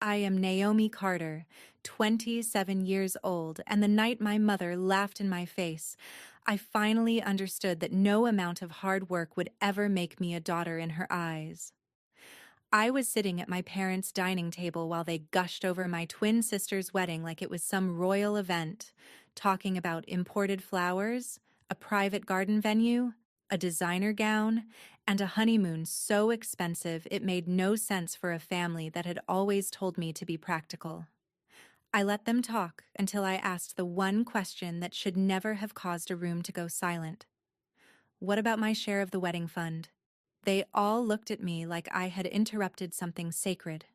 I am Naomi Carter, 27 years old, and the night my mother laughed in my face, I finally understood that no amount of hard work would ever make me a daughter in her eyes. I was sitting at my parents' dining table while they gushed over my twin sister's wedding like it was some royal event, talking about imported flowers, a private garden venue, a designer gown, and a honeymoon so expensive it made no sense for a family that had always told me to be practical. I let them talk until I asked the one question that should never have caused a room to go silent. What about my share of the wedding fund? They all looked at me like I had interrupted something sacred.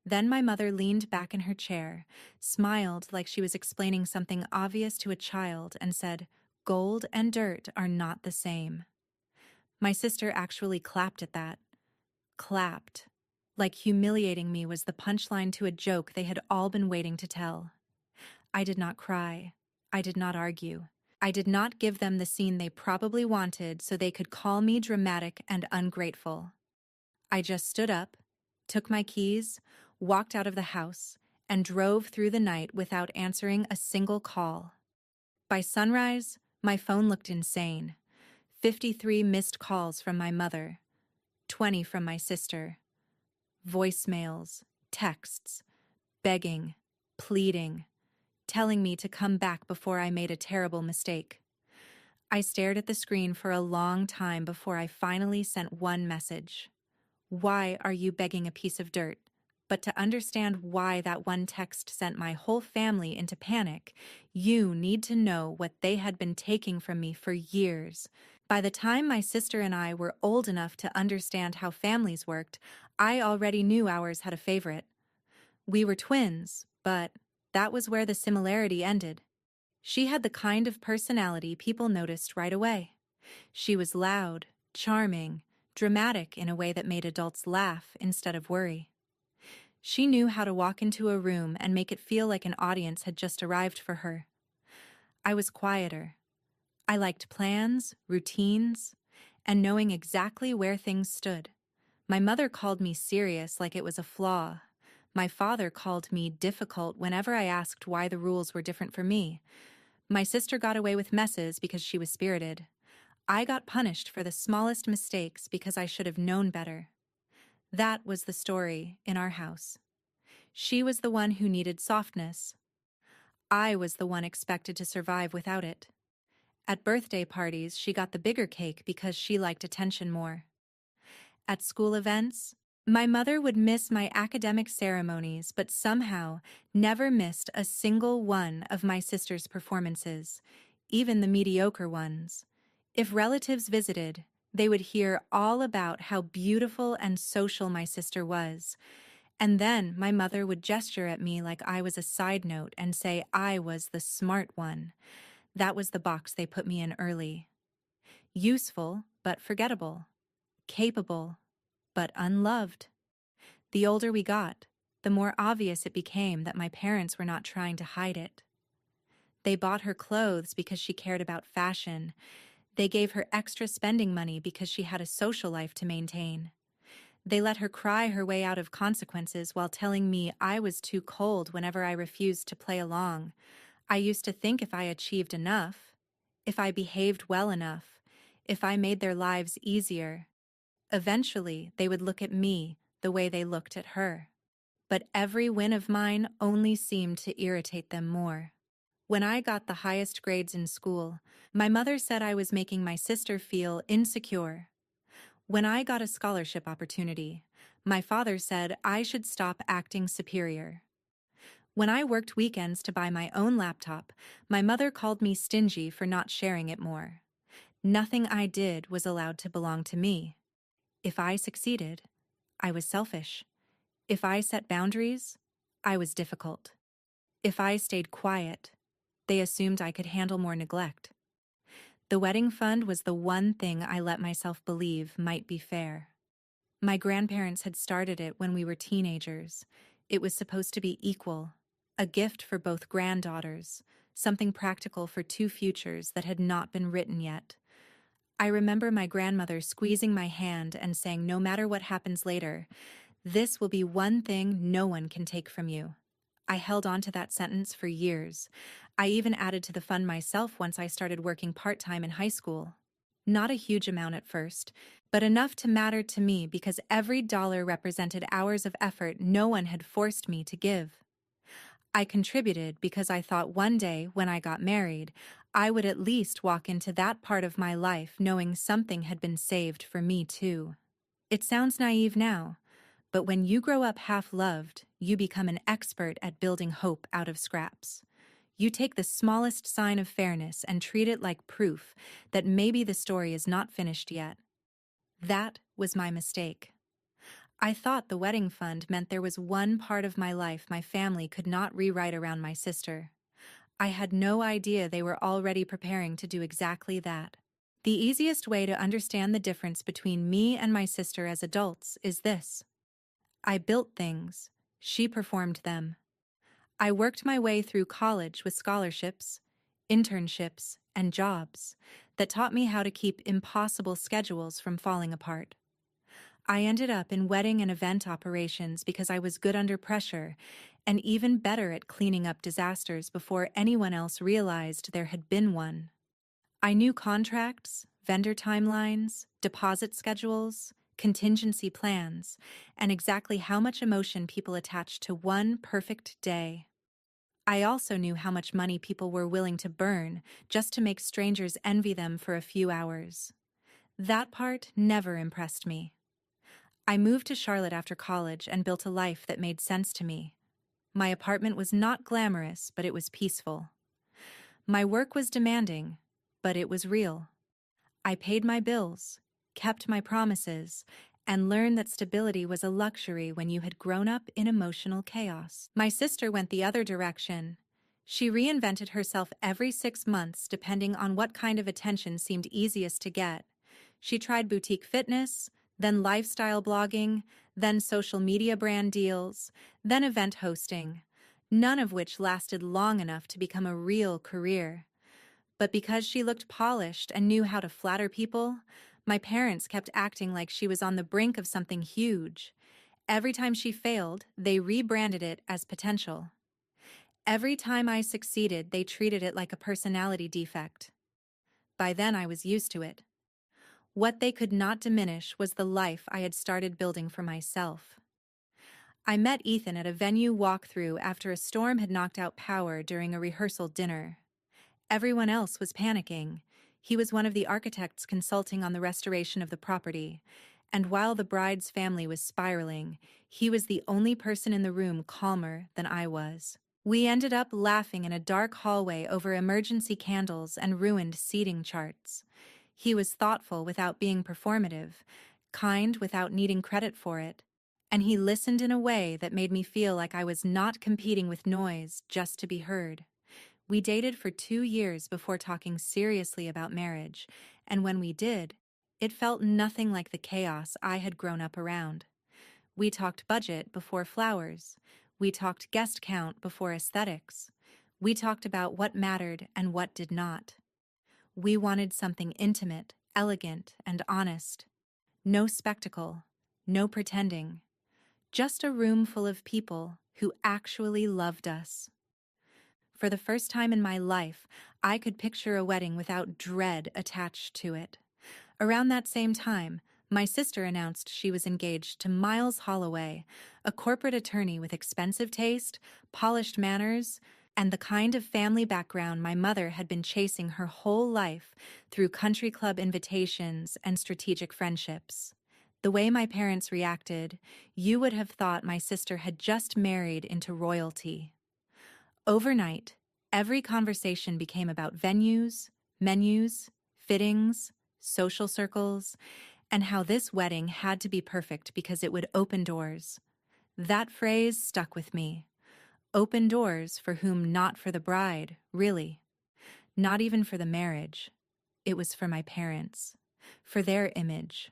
Then my mother leaned back in her chair, smiled like she was explaining something obvious to a child, and said, "Gold and dirt are not the same." My sister actually clapped at that. Clapped. Like humiliating me was the punchline to a joke they had all been waiting to tell. I did not cry. I did not argue. I did not give them the scene they probably wanted so they could call me dramatic and ungrateful. I just stood up, took my keys, walked out of the house, and drove through the night without answering a single call. By sunrise, my phone looked insane. 53 missed calls from my mother, 20 from my sister. Voicemails, texts, begging, pleading, telling me to come back before I made a terrible mistake. I stared at the screen for a long time before I finally sent one message. "Why are you begging a piece of dirt?" But to understand why that one text sent my whole family into panic, you need to know what they had been taking from me for years. By the time my sister and I were old enough to understand how families worked, I already knew ours had a favorite. We were twins, but that was where the similarity ended. She had the kind of personality people noticed right away. She was loud, charming, dramatic in a way that made adults laugh instead of worry. She knew how to walk into a room and make it feel like an audience had just arrived for her. I was quieter. I liked plans, routines, and knowing exactly where things stood. My mother called me serious like it was a flaw. My father called me difficult whenever I asked why the rules were different for me. My sister got away with messes because she was spirited. I got punished for the smallest mistakes because I should have known better. That was the story in our house. She was the one who needed softness. I was the one expected to survive without it. At birthday parties, she got the bigger cake because she liked attention more. At school events, my mother would miss my academic ceremonies but somehow never missed a single one of my sister's performances, even the mediocre ones. If relatives visited, they would hear all about how beautiful and social my sister was, and then my mother would gesture at me like I was a side note and say I was the smart one. That was the box they put me in early. Useful, but forgettable. Capable, but unloved. The older we got, the more obvious it became that my parents were not trying to hide it. They bought her clothes because she cared about fashion. They gave her extra spending money because she had a social life to maintain. They let her cry her way out of consequences while telling me I was too cold whenever I refused to play along. I used to think if I achieved enough, if I behaved well enough, if I made their lives easier, eventually they would look at me the way they looked at her. But every win of mine only seemed to irritate them more. When I got the highest grades in school, my mother said I was making my sister feel insecure. When I got a scholarship opportunity, my father said I should stop acting superior. When I worked weekends to buy my own laptop, my mother called me stingy for not sharing it more. Nothing I did was allowed to belong to me. If I succeeded, I was selfish. If I set boundaries, I was difficult. If I stayed quiet, they assumed I could handle more neglect. The wedding fund was the one thing I let myself believe might be fair. My grandparents had started it when we were teenagers. It was supposed to be equal, a gift for both granddaughters, something practical for two futures that had not been written yet. I remember my grandmother squeezing my hand and saying, "No matter what happens later, This will be one thing no one can take from you. I held on to that sentence for years. I even added to the fund myself once I started working part-time in high school. Not a huge amount at first, but enough to matter to me because every dollar represented hours of effort no one had forced me to give. I contributed because I thought one day, when I got married, I would at least walk into that part of my life knowing something had been saved for me too. It sounds naive now, but when you grow up half-loved, you become an expert at building hope out of scraps. You take the smallest sign of fairness and treat it like proof that maybe the story is not finished yet. That was my mistake. I thought the wedding fund meant there was one part of my life my family could not rewrite around my sister. I had no idea they were already preparing to do exactly that. The easiest way to understand the difference between me and my sister as adults is this. I built things, she performed them. I worked my way through college with scholarships, internships, and jobs that taught me how to keep impossible schedules from falling apart. I ended up in wedding and event operations because I was good under pressure and even better at cleaning up disasters before anyone else realized there had been one. I knew contracts, vendor timelines, deposit schedules, contingency plans, and exactly how much emotion people attached to one perfect day. I also knew how much money people were willing to burn just to make strangers envy them for a few hours. That part never impressed me. I moved to Charlotte after college and built a life that made sense to me. My apartment was not glamorous, but it was peaceful. My work was demanding, but it was real. I paid my bills, kept my promises, and learned that stability was a luxury when you had grown up in emotional chaos. My sister went the other direction. She reinvented herself every 6 months depending on what kind of attention seemed easiest to get. She tried boutique fitness, then lifestyle blogging, then social media brand deals, then event hosting, none of which lasted long enough to become a real career. But because she looked polished and knew how to flatter people, my parents kept acting like she was on the brink of something huge. Every time she failed, they rebranded it as potential. Every time I succeeded, they treated it like a personality defect. By then, I was used to it. What they could not diminish was the life I had started building for myself. I met Ethan at a venue walkthrough after a storm had knocked out power during a rehearsal dinner. Everyone else was panicking. He was one of the architects consulting on the restoration of the property, and while the bride's family was spiraling, he was the only person in the room calmer than I was. We ended up laughing in a dark hallway over emergency candles and ruined seating charts. He was thoughtful without being performative, kind without needing credit for it, and he listened in a way that made me feel like I was not competing with noise just to be heard. We dated for 2 years before talking seriously about marriage, and when we did, it felt nothing like the chaos I had grown up around. We talked budget before flowers. We talked guest count before aesthetics. We talked about what mattered and what did not. We wanted something intimate, elegant, and honest. No spectacle, no pretending. Just a room full of people who actually loved us. For the first time in my life, I could picture a wedding without dread attached to it. Around that same time, my sister announced she was engaged to Miles Holloway, a corporate attorney with expensive taste, polished manners, and the kind of family background my mother had been chasing her whole life through country club invitations and strategic friendships. The way my parents reacted, you would have thought my sister had just married into royalty. Overnight, every conversation became about venues, menus, fittings, social circles, and how this wedding had to be perfect because it would open doors. That phrase stuck with me. Open doors for whom? Not for the bride, really. Not even for the marriage. It was for my parents, for their image,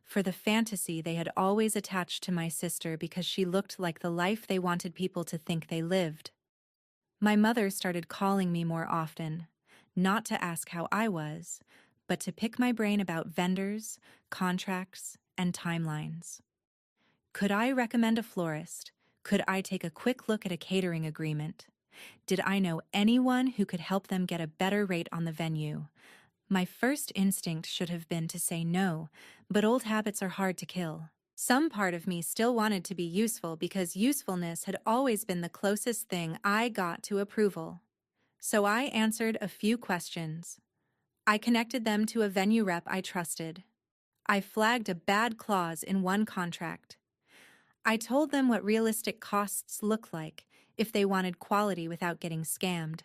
for the fantasy they had always attached to my sister because she looked like the life they wanted people to think they lived. My mother started calling me more often, not to ask how I was, but to pick my brain about vendors, contracts, and timelines. Could I recommend a florist? Could I take a quick look at a catering agreement? Did I know anyone who could help them get a better rate on the venue? My first instinct should have been to say no, but old habits are hard to kill. Some part of me still wanted to be useful because usefulness had always been the closest thing I got to approval. So I answered a few questions. I connected them to a venue rep I trusted. I flagged a bad clause in one contract. I told them what realistic costs look like if they wanted quality without getting scammed.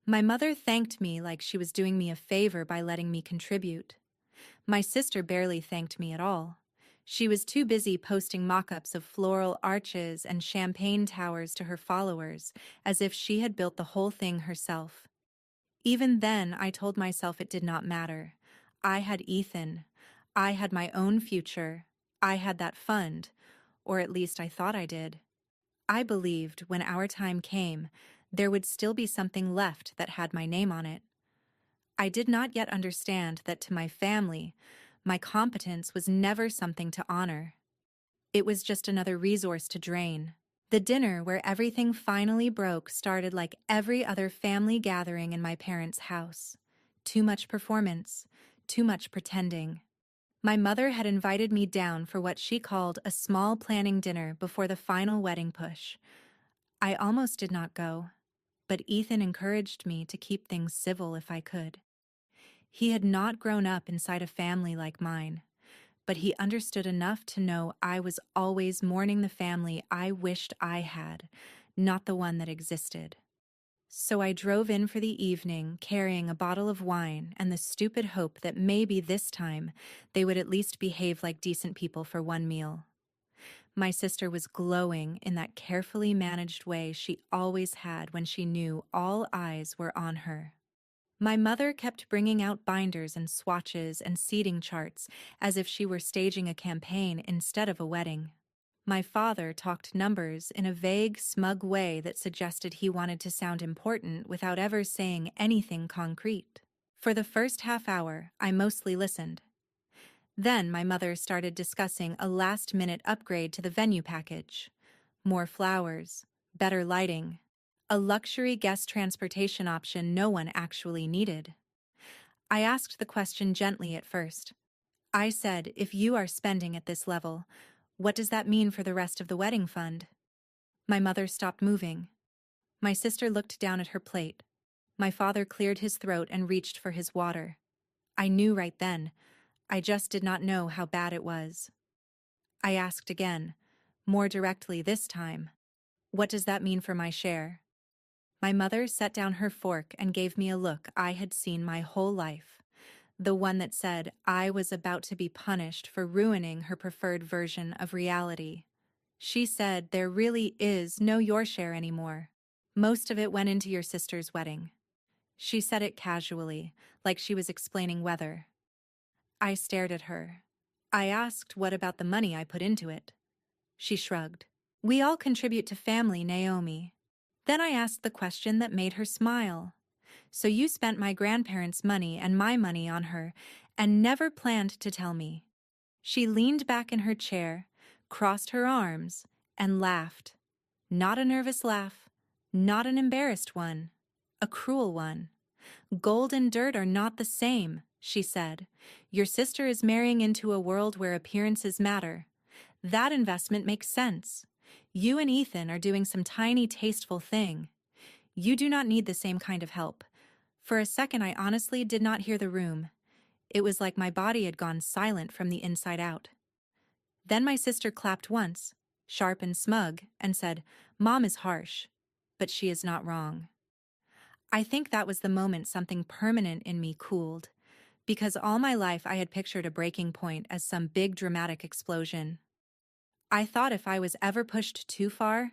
My mother thanked me like she was doing me a favor by letting me contribute. My sister barely thanked me at all. She was too busy posting mock-ups of floral arches and champagne towers to her followers, as if she had built the whole thing herself. Even then, I told myself it did not matter. I had Ethan. I had my own future. I had that fund, or at least I thought I did. I believed when our time came, there would still be something left that had my name on it. I did not yet understand that to my family, my competence was never something to honor. It was just another resource to drain. The dinner where everything finally broke started like every other family gathering in my parents' house. Too much performance, too much pretending. My mother had invited me down for what she called a small planning dinner before the final wedding push. I almost did not go, but Ethan encouraged me to keep things civil if I could. He had not grown up inside a family like mine, but he understood enough to know I was always mourning the family I wished I had, not the one that existed. So I drove in for the evening carrying a bottle of wine and the stupid hope that maybe this time they would at least behave like decent people for one meal. My sister was glowing in that carefully managed way she always had when she knew all eyes were on her. My mother kept bringing out binders and swatches and seating charts as if she were staging a campaign instead of a wedding. My father talked numbers in a vague, smug way that suggested he wanted to sound important without ever saying anything concrete. For the first half hour, I mostly listened. Then my mother started discussing a last-minute upgrade to the venue package. More flowers, better lighting, a luxury guest transportation option no one actually needed. I asked the question gently at first. I said, if you are spending at this level, what does that mean for the rest of the wedding fund? My mother stopped moving. My sister looked down at her plate. My father cleared his throat and reached for his water. I knew right then. I just did not know how bad it was. I asked again, more directly this time. What does that mean for my share? My mother set down her fork and gave me a look I had seen my whole life, the one that said I was about to be punished for ruining her preferred version of reality. She said there really is no your share anymore. Most of it went into your sister's wedding. She said it casually, like she was explaining weather. I stared at her. I asked what about the money I put into it. She shrugged. We all contribute to family, Naomi. Then I asked the question that made her smile. So you spent my grandparents' money and my money on her and never planned to tell me. She leaned back in her chair, crossed her arms, and laughed. Not a nervous laugh, not an embarrassed one, a cruel one. Gold and dirt are not the same, she said. Your sister is marrying into a world where appearances matter. That investment makes sense. You and Ethan are doing some tiny, tasteful thing. You do not need the same kind of help. For a second, I honestly did not hear the room. It was like my body had gone silent from the inside out. Then my sister clapped once, sharp and smug, and said, Mom is harsh, but she is not wrong. I think that was the moment something permanent in me cooled, because all my life I had pictured a breaking point as some big dramatic explosion. I thought if I was ever pushed too far,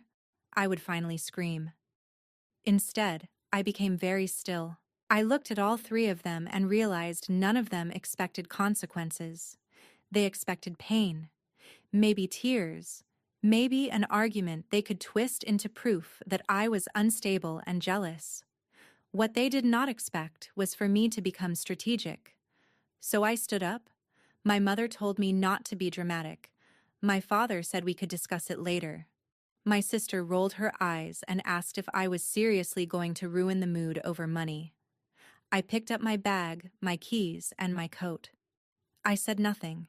I would finally scream. Instead, I became very still. I looked at all three of them and realized none of them expected consequences. They expected pain, maybe tears, maybe an argument they could twist into proof that I was unstable and jealous. What they did not expect was for me to become strategic. So I stood up. My mother told me not to be dramatic. My father said we could discuss it later. My sister rolled her eyes and asked if I was seriously going to ruin the mood over money. I picked up my bag, my keys, and my coat. I said nothing.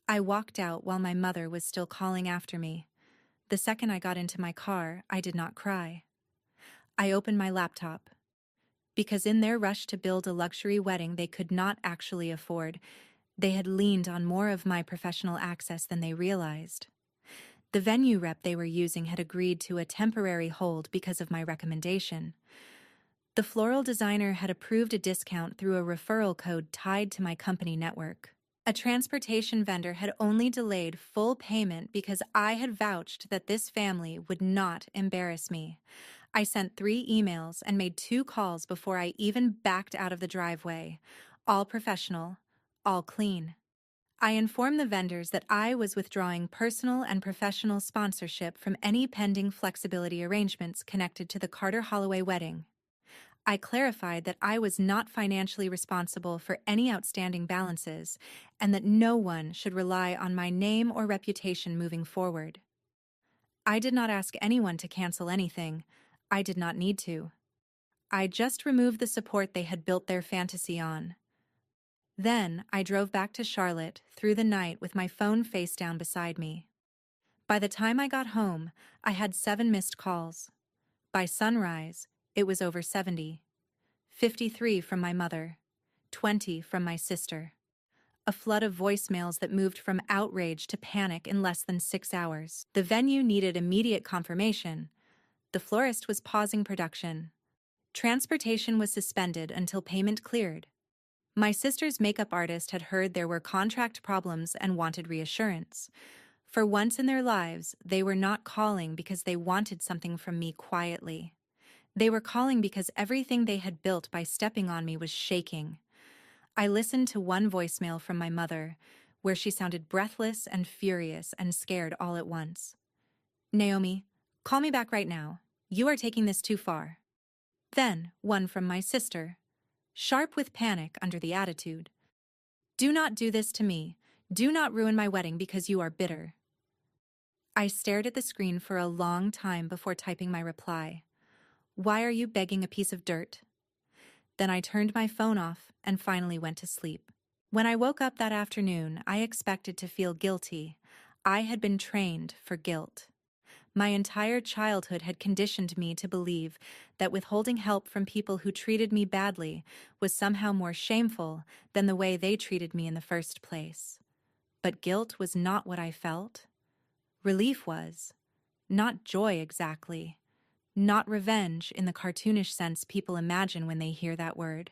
I walked out while my mother was still calling after me. The second I got into my car, I did not cry. I opened my laptop. Because in their rush to build a luxury wedding they could not actually afford, they had leaned on more of my professional access than they realized. The venue rep they were using had agreed to a temporary hold because of my recommendation. The floral designer had approved a discount through a referral code tied to my company network. A transportation vendor had only delayed full payment because I had vouched that this family would not embarrass me. I sent 3 emails and made 2 calls before I even backed out of the driveway. All professional, all clean. I informed the vendors that I was withdrawing personal and professional sponsorship from any pending flexibility arrangements connected to the Carter Holloway wedding. I clarified that I was not financially responsible for any outstanding balances and that no one should rely on my name or reputation moving forward. I did not ask anyone to cancel anything. I did not need to. I just removed the support they had built their fantasy on. Then I drove back to Charlotte through the night with my phone face down beside me. By the time I got home, I had 7 missed calls. By sunrise, it was over 70. 53 from my mother, 20 from my sister. A flood of voicemails that moved from outrage to panic in less than 6 hours. The venue needed immediate confirmation. The florist was pausing production. Transportation was suspended until payment cleared. My sister's makeup artist had heard there were contract problems and wanted reassurance. For once in their lives, they were not calling because they wanted something from me quietly. They were calling because everything they had built by stepping on me was shaking. I listened to one voicemail from my mother, where she sounded breathless and furious and scared all at once. "Naomi, call me back right now. You are taking this too far." Then one from my sister, sharp with panic under the attitude. "Do not do this to me. Do not ruin my wedding because you are bitter." I stared at the screen for a long time before typing my reply. "Why are you begging a piece of dirt?" Then I turned my phone off and finally went to sleep. When I woke up that afternoon, I expected to feel guilty. I had been trained for guilt. My entire childhood had conditioned me to believe that withholding help from people who treated me badly was somehow more shameful than the way they treated me in the first place. But guilt was not what I felt. Relief was. Not joy exactly. Not revenge in the cartoonish sense people imagine when they hear that word.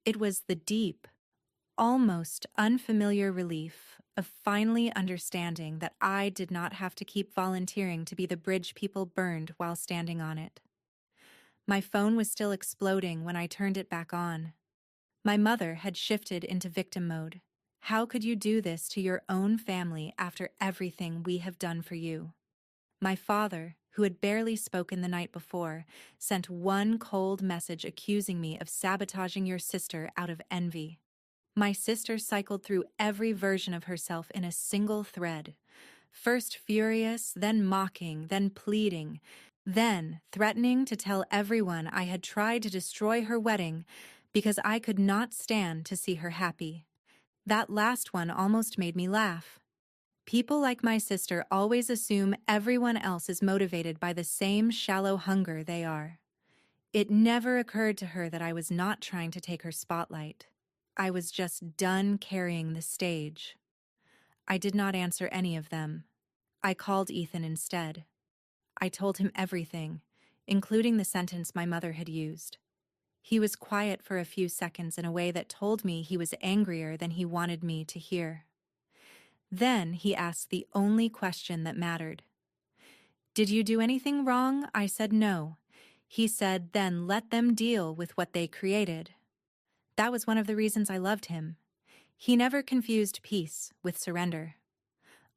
It was the deep, almost unfamiliar relief of finally understanding that I did not have to keep volunteering to be the bridge people burned while standing on it. My phone was still exploding when I turned it back on. My mother had shifted into victim mode. "How could you do this to your own family after everything we have done for you?" My father, who had barely spoken the night before, sent one cold message accusing me of sabotaging your sister out of envy. My sister cycled through every version of herself in a single thread. First furious, then mocking, then pleading, then threatening to tell everyone I had tried to destroy her wedding because I could not stand to see her happy. That last one almost made me laugh. People like my sister always assume everyone else is motivated by the same shallow hunger they are. It never occurred to her that I was not trying to take her spotlight. I was just done carrying the stage. I did not answer any of them. I called Ethan instead. I told him everything, including the sentence my mother had used. He was quiet for a few seconds in a way that told me he was angrier than he wanted me to hear. Then he asked the only question that mattered. "Did you do anything wrong?" I said no. He said, "Then let them deal with what they created." That was one of the reasons I loved him. He never confused peace with surrender.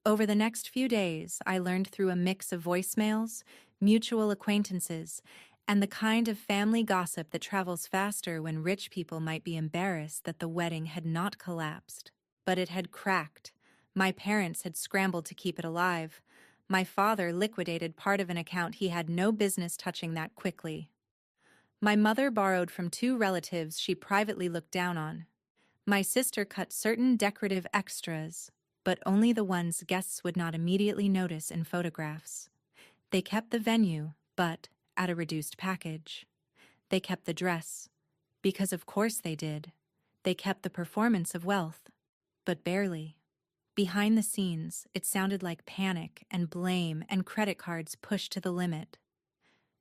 Over the next few days, I learned through a mix of voicemails, mutual acquaintances, and the kind of family gossip that travels faster when rich people might be embarrassed that the wedding had not collapsed, but it had cracked. My parents had scrambled to keep it alive. My father liquidated part of an account he had no business touching that quickly. My mother borrowed from two relatives she privately looked down on. My sister cut certain decorative extras, but only the ones guests would not immediately notice in photographs. They kept the venue, but at a reduced package. They kept the dress, because of course they did. They kept the performance of wealth, but barely. Behind the scenes, it sounded like panic and blame and credit cards pushed to the limit.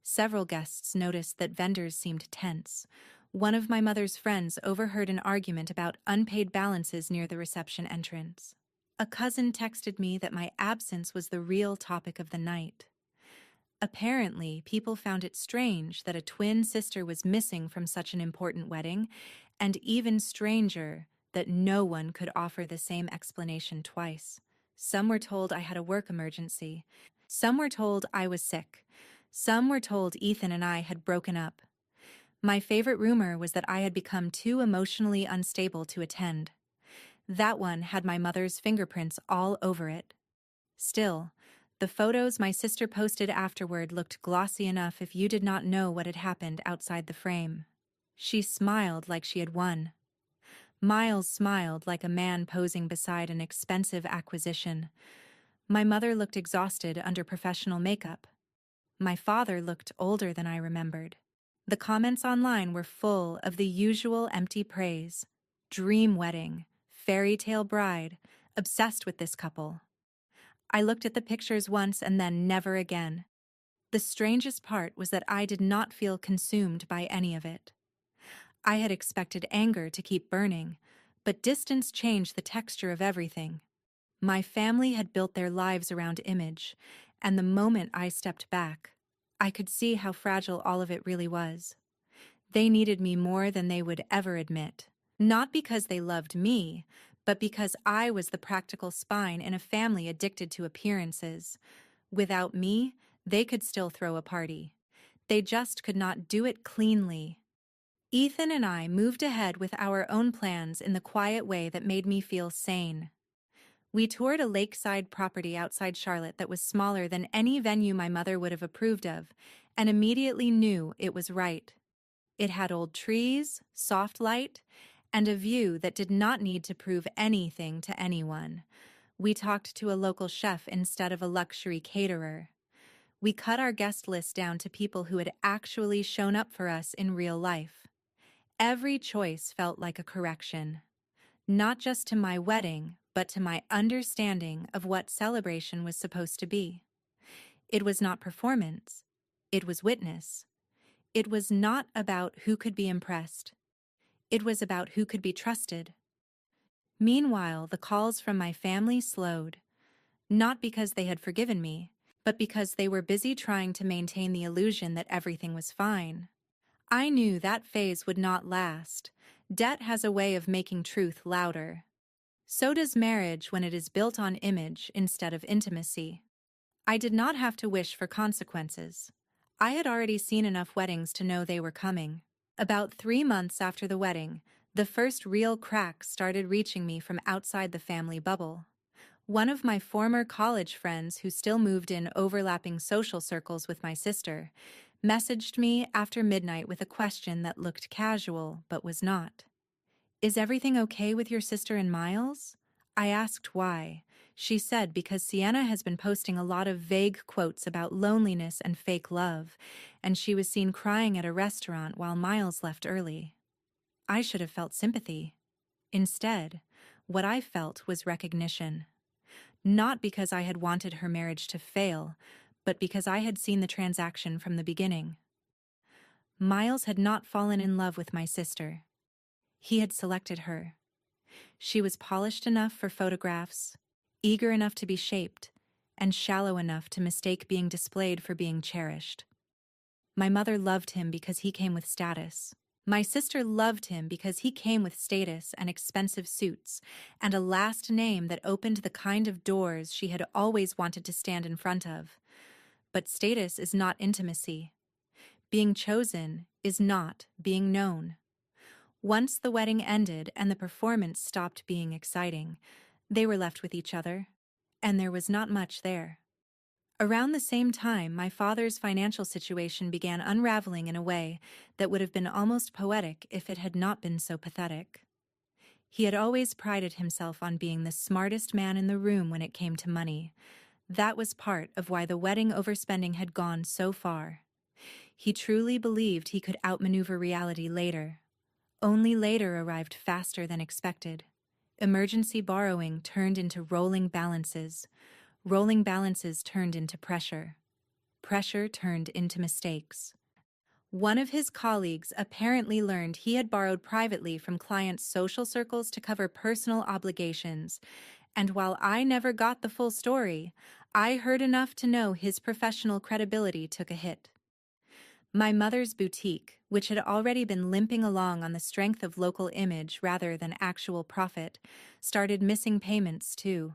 Several guests noticed that vendors seemed tense. One of my mother's friends overheard an argument about unpaid balances near the reception entrance. A cousin texted me that my absence was the real topic of the night. Apparently, people found it strange that a twin sister was missing from such an important wedding, and even stranger that no one could offer the same explanation twice. Some were told I had a work emergency. Some were told I was sick. Some were told Ethan and I had broken up. My favorite rumor was that I had become too emotionally unstable to attend. That one had my mother's fingerprints all over it. Still, the photos my sister posted afterward looked glossy enough if you did not know what had happened outside the frame. She smiled like she had won. Miles smiled like a man posing beside an expensive acquisition. My mother looked exhausted under professional makeup. My father looked older than I remembered. The comments online were full of the usual empty praise. Dream wedding, fairy tale bride, obsessed with this couple. I looked at the pictures once and then never again. The strangest part was that I did not feel consumed by any of it. I had expected anger to keep burning, but distance changed the texture of everything. My family had built their lives around image, and the moment I stepped back, I could see how fragile all of it really was. They needed me more than they would ever admit. Not because they loved me, but because I was the practical spine in a family addicted to appearances. Without me, they could still throw a party. They just could not do it cleanly. Ethan and I moved ahead with our own plans in the quiet way that made me feel sane. We toured a lakeside property outside Charlotte that was smaller than any venue my mother would have approved of, and immediately knew it was right. It had old trees, soft light, and a view that did not need to prove anything to anyone. We talked to a local chef instead of a luxury caterer. We cut our guest list down to people who had actually shown up for us in real life. Every choice felt like a correction, not just to my wedding, but to my understanding of what celebration was supposed to be. It was not performance. It was witness. It was not about who could be impressed. It was about who could be trusted. Meanwhile, the calls from my family slowed, not because they had forgiven me, but because they were busy trying to maintain the illusion that everything was fine. I knew that phase would not last. Debt has a way of making truth louder. So does marriage when it is built on image instead of intimacy. I did not have to wish for consequences. I had already seen enough weddings to know they were coming. About 3 months after the wedding, the first real cracks started reaching me from outside the family bubble. One of my former college friends who still moved in overlapping social circles with my sister messaged me after midnight with a question that looked casual but was not. "Is everything okay with your sister and Miles?" I asked why. She said because Sienna has been posting a lot of vague quotes about loneliness and fake love, and she was seen crying at a restaurant while Miles left early. I should have felt sympathy. Instead, what I felt was recognition. Not because I had wanted her marriage to fail, but because I had seen the transaction from the beginning. Miles had not fallen in love with my sister. He had selected her. She was polished enough for photographs, eager enough to be shaped, and shallow enough to mistake being displayed for being cherished. My mother loved him because he came with status. My sister loved him because he came with status and expensive suits, and a last name that opened the kind of doors she had always wanted to stand in front of. But status is not intimacy. Being chosen is not being known. Once the wedding ended and the performance stopped being exciting, They were left with each other, and there was not much there. Around the same time, my father's financial situation began unraveling in a way that would have been almost poetic if it had not been so pathetic. He had always prided himself on being the smartest man in the room when it came to money. That was part of why the wedding overspending had gone so far. He truly believed he could outmaneuver reality later. Only later arrived faster than expected. Emergency borrowing turned into rolling balances. Rolling balances turned into pressure. Pressure turned into mistakes. One of his colleagues apparently learned he had borrowed privately from clients' social circles to cover personal obligations, and while I never got the full story, I heard enough to know his professional credibility took a hit. My mother's boutique, which had already been limping along on the strength of local image rather than actual profit, started missing payments too.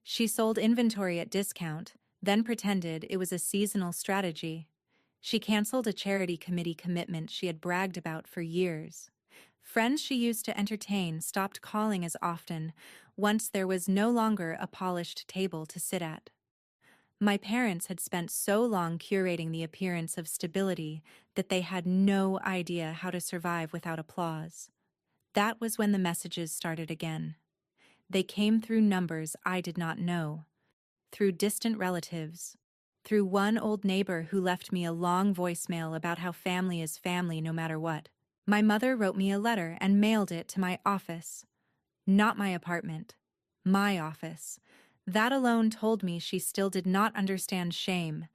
She sold inventory at discount, then pretended it was a seasonal strategy. She canceled a charity committee commitment she had bragged about for years. Friends she used to entertain stopped calling as often once there was no longer a polished table to sit at. My parents had spent so long curating the appearance of stability that they had no idea how to survive without applause. That was when the messages started again. They came through numbers I did not know, through distant relatives, through one old neighbor who left me a long voicemail about how family is family no matter what. My mother wrote me a letter and mailed it to my office. Not my apartment. My office. That alone told me she still did not understand shame.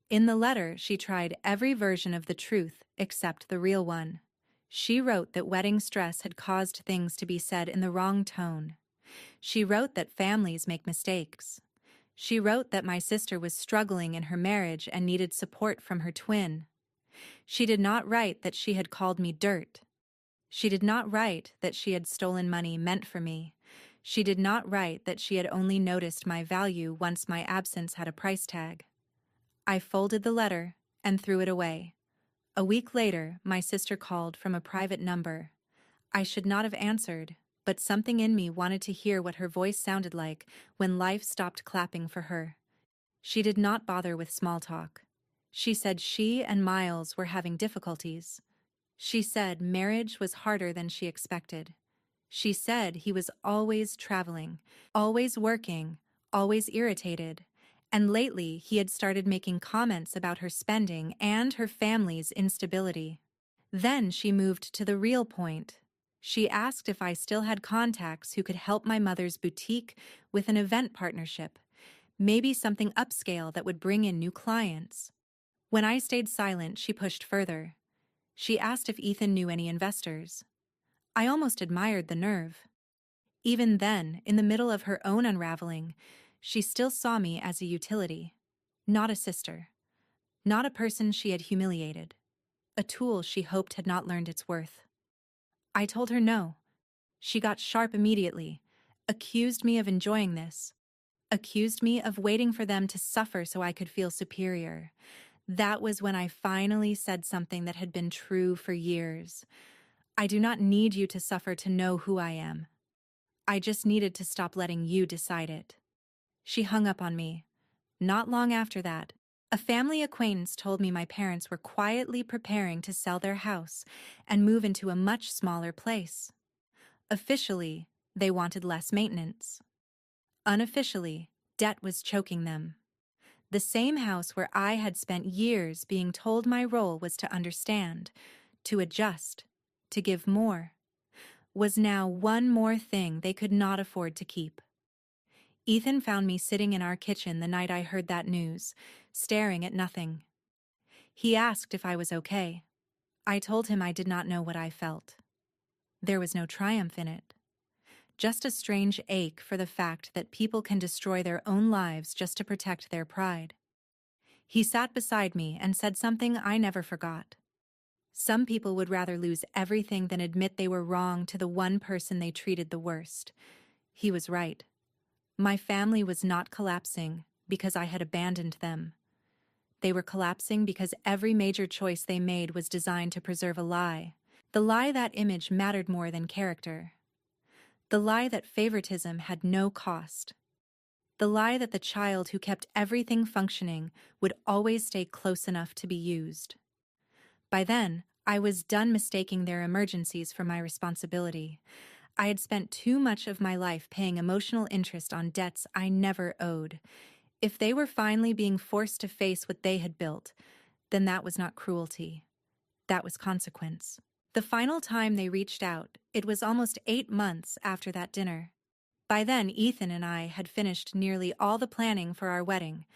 In the letter, she tried every version of the truth except the real one. She wrote that wedding stress had caused things to be said in the wrong tone. She wrote that families make mistakes. She wrote that my sister was struggling in her marriage and needed support from her twin. She did not write that she had called me dirt. She did not write that she had stolen money meant for me. She did not write that she had only noticed my value once my absence had a price tag. I folded the letter and threw it away. A week later, my sister called from a private number. I should not have answered, but something in me wanted to hear what her voice sounded like when life stopped clapping for her. She did not bother with small talk. She said she and Miles were having difficulties. She said marriage was harder than she expected. She said he was always traveling, always working, always irritated, and lately he had started making comments about her spending and her family's instability. Then she moved to the real point. She asked if I still had contacts who could help my mother's boutique with an event partnership, maybe something upscale that would bring in new clients. When I stayed silent, she pushed further. She asked if Ethan knew any investors. I almost admired the nerve. Even then, in the middle of her own unraveling, she still saw me as a utility, not a sister, not a person she had humiliated, a tool she hoped had not learned its worth. I told her no. She got sharp immediately, accused me of enjoying this, accused me of waiting for them to suffer so I could feel superior. That was when I finally said something that had been true for years. I do not need you to suffer to know who I am. I just needed to stop letting you decide it. She hung up on me. Not long after that, a family acquaintance told me my parents were quietly preparing to sell their house and move into a much smaller place. Officially, they wanted less maintenance. Unofficially, debt was choking them. The same house where I had spent years being told my role was to understand, to adjust, to give more, was now one more thing they could not afford to keep. Ethan found me sitting in our kitchen the night I heard that news, staring at nothing. He asked if I was okay. I told him I did not know what I felt. There was no triumph in it. Just a strange ache for the fact that people can destroy their own lives just to protect their pride. He sat beside me and said something I never forgot. Some people would rather lose everything than admit they were wrong to the one person they treated the worst. He was right. My family was not collapsing because I had abandoned them. They were collapsing because every major choice they made was designed to preserve a lie. The lie that image mattered more than character. The lie that favoritism had no cost. The lie that the child who kept everything functioning would always stay close enough to be used. By then, I was done mistaking their emergencies for my responsibility. I had spent too much of my life paying emotional interest on debts I never owed. If they were finally being forced to face what they had built, then that was not cruelty. That was consequence. The final time they reached out, it was almost 8 months after that dinner. By then, Ethan and I had finished nearly all the planning for our wedding.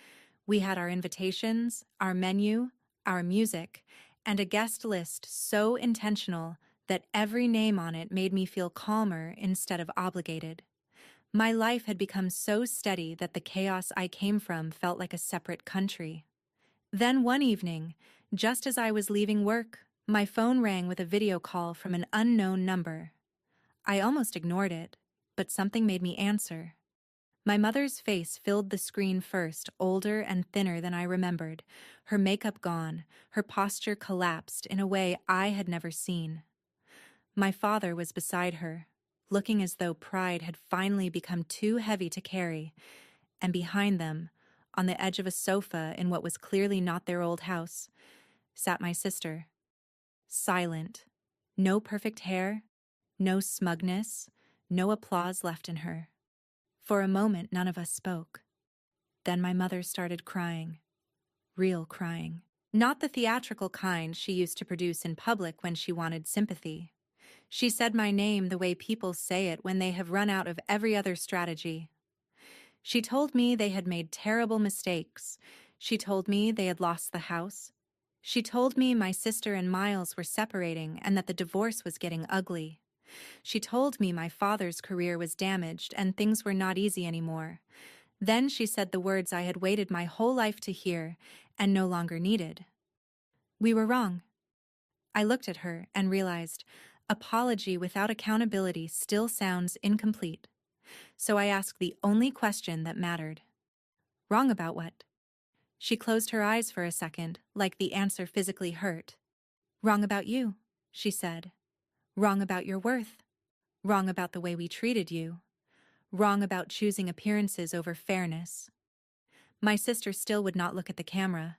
We had our invitations, our menu, our music, and a guest list so intentional that every name on it made me feel calmer instead of obligated. My life had become so steady that the chaos I came from felt like a separate country. Then one evening, just as I was leaving work, my phone rang with a video call from an unknown number. I almost ignored it, but something made me answer. My mother's face filled the screen first, older and thinner than I remembered, her makeup gone, her posture collapsed in a way I had never seen. My father was beside her, looking as though pride had finally become too heavy to carry, and behind them, on the edge of a sofa in what was clearly not their old house, sat my sister. Silent. No perfect hair, no smugness, no applause left in her. For a moment, none of us spoke. Then my mother started crying. Real crying. Not the theatrical kind she used to produce in public when she wanted sympathy. She said my name the way people say it when they have run out of every other strategy. She told me they had made terrible mistakes. She told me they had lost the house. She told me my sister and Miles were separating and that the divorce was getting ugly. She told me my father's career was damaged and things were not easy anymore. Then she said the words I had waited my whole life to hear and no longer needed. We were wrong. I looked at her and realized apology without accountability still sounds incomplete. So I asked the only question that mattered. Wrong about what? She closed her eyes for a second, like the answer physically hurt. Wrong about you, she said. Wrong about your worth. Wrong about the way we treated you. Wrong about choosing appearances over fairness. My sister still would not look at the camera.